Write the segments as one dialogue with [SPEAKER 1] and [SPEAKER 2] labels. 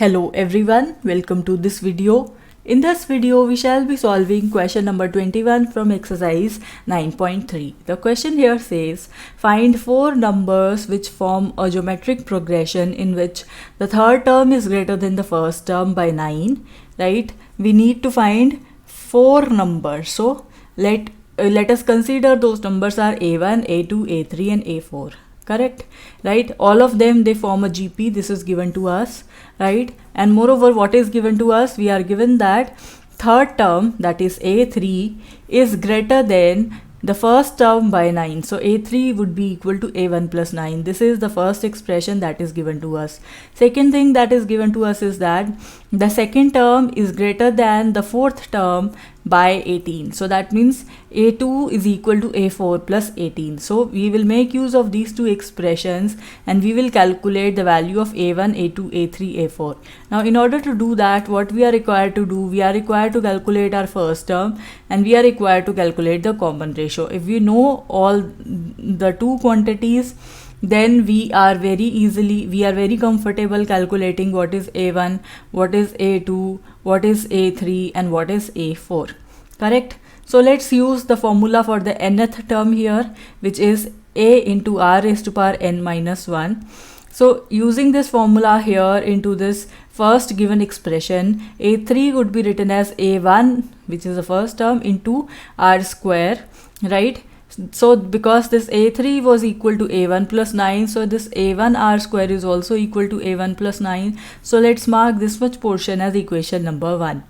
[SPEAKER 1] Hello everyone, welcome to this video. In this video, we shall be solving question number 21 from exercise 9.3. The question here says, find four numbers which form a geometric progression in which the third term is greater than the first term by 9, right? We need to find four numbers. So let us consider those numbers are A1, A2, A3 and A4. Correct, right? All of them, they form a GP. This is given to us, right? And moreover, what is given to us? We are given that third term, that is A3, is greater than the first term by 9. So A3 would be equal to A1 plus 9. This is the first expression that is given to us. Second thing that is given to us is that the second term is greater than the fourth term by 18. So that means A2 is equal to A4 plus 18. So we will make use of these two expressions and we will calculate the value of A1, A2, A3, A4. Now in order to do that, what we are required to do, we are required to calculate our first term and we are required to calculate the common ratio. If we know all the two quantities, then we are very comfortable calculating what is A1, what is A2, what is A3 and what is A4. Correct? So let's use the formula for the nth term here, which is A into R raised to power n minus 1. So using this formula here into this first given expression, A3 would be written as A1, which is the first term, into R square, right? So because this A3 was equal to A1 plus 9, so this A1 R square is also equal to A1 plus 9. So let's mark this much portion as equation number 1.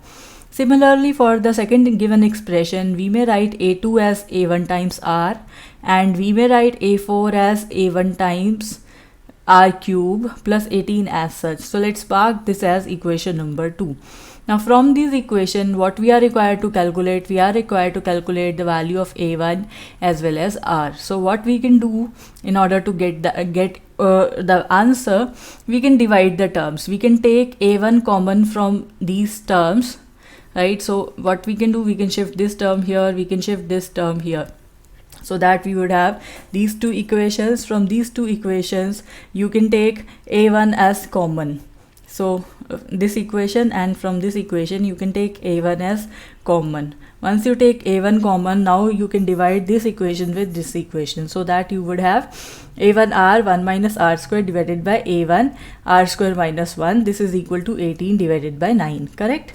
[SPEAKER 1] Similarly, for the second given expression, we may write A2 as A1 times R and we may write A4 as A1 times R cube plus 18 as such. So let's mark this as equation number 2. Now from this equation, what we are required to calculate, we are required to calculate the value of A1 as well as R. So what we can do in order to get the answer, we can divide the terms. We can take A1 common from these terms, right? So what we can do, we can shift this term here, we can shift this term here. So that we would have these two equations. From these two equations, you can take A1 as common. So this equation and from this equation you can take A1 as common. Once you take A1 common, now you can divide this equation with this equation, so that you would have A1 R 1 minus R square divided by A1 R square minus 1. This is equal to 18 divided by 9. Correct?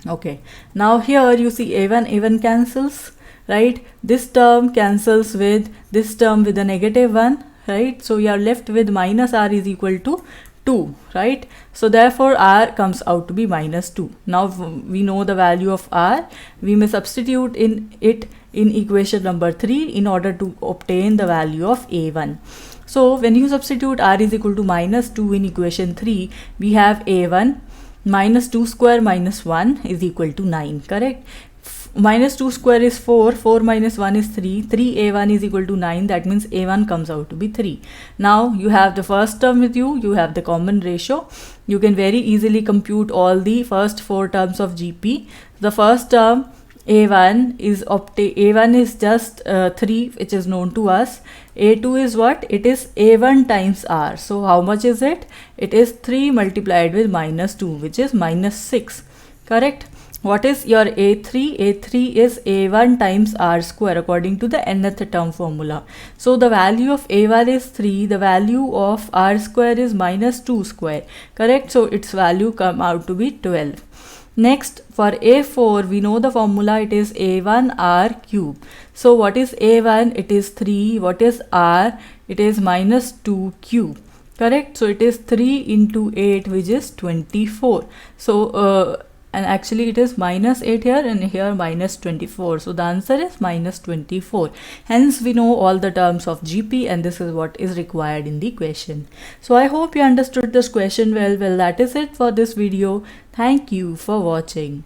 [SPEAKER 1] Okay. Now here you see A1 cancels, right? This term cancels with this term with a negative 1, right? So you are left with minus R is equal to 2, right? So therefore R comes out to be minus 2. Now we know the value of R. We may substitute in equation number 3 in order to obtain the value of A1. So when you substitute R is equal to minus 2 in equation 3, we have A1 minus 2 square minus 1 is equal to 9, correct? Minus 2 square is 4, 4 minus 1 is 3, 3A1 is equal to 9, that means A1 comes out to be 3. Now you have the first term with you, you have the common ratio. You can very easily compute all the first four terms of GP. The first term A1 is just 3, which is known to us. A2 is what? It is A1 times R. So how much is it? It is 3 multiplied with minus 2, which is minus 6. Correct? What is your A3? A3 is A1 times R square according to the nth term formula. So the value of A1 is 3, the value of R square is minus 2 square. Correct? So its value come out to be 12. Next, for A4, we know the formula, it is A1 R cube. So what is A1? It is 3. What is R? It is minus 2 cube. Correct? So it is 3 into 8, which is 24. So and actually it is minus 8 here and here minus 24. So the answer is minus 24. Hence we know all the terms of GP and this is what is required in the question. So I hope you understood this question well. Well, that is it for this video. Thank you for watching.